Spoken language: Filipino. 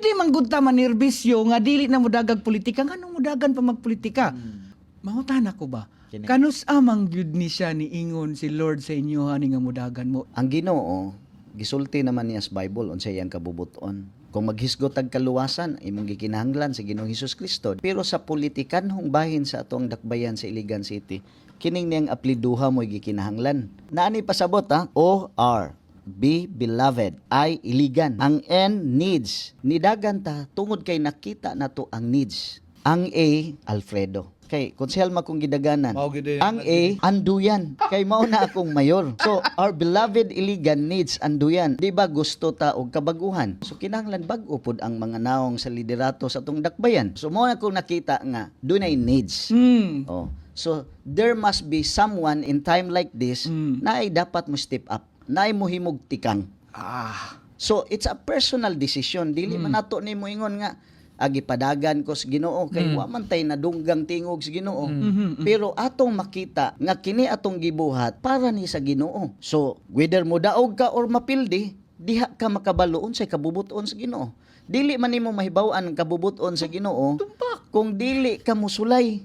pwede manggod ta manirbisyo nga dili na mudagag politika, nganong mudagan pa magpolitika. Mangutan ako ba? Kini. Kanus amang gyud ni siya ni ingon si Lord sa inyo ani nga mudagan mo. Ang Ginoo gisulti naman niya sa Bible unsay iyang kabubuton. Kung maghisgot ang kaluwasan, imong gikinahanglan sa Ginoong Hesus Kristo. Pero sa politikanhong bahin sa atong dakbayan sa Iligan City, kining niyang apliduha mo'y gikinahanglan. Naani pasabot O-R. B, beloved. I, iligan. Ang N, needs. Nidagan ta, tungod kay nakita na to ang needs. Ang A, Alfredo. Kay, konsehal makong gidaganan. Ang A, anduyan. Kay mao na akong mayor. So, our beloved Iligan needs anduyan. Di ba gusto ta og kabaguhan? So, kinahanglan bag-o pod ang mga naong sa liderato sa atong dakbayan. So, mao na akong nakita nga, dunay needs. Oh. So, there must be someone in time like this na ay dapat mo step up. Na ay mo himog tikang. So, it's a personal decision. Dili man nato ni mo ingon nga, agipadagan ko sa Ginoo kay wa man tay nadunggang tingog sa Ginoo. Pero atong makita nga kini atong gibuhat para ni sa Ginoo. So whether mo daog ka or mapildi, diha ka makabaloon sa kabubuton sa Ginoo. Dili man nimo mahibaw-an ang kabubuton sa Ginoo kung dili ka musulay.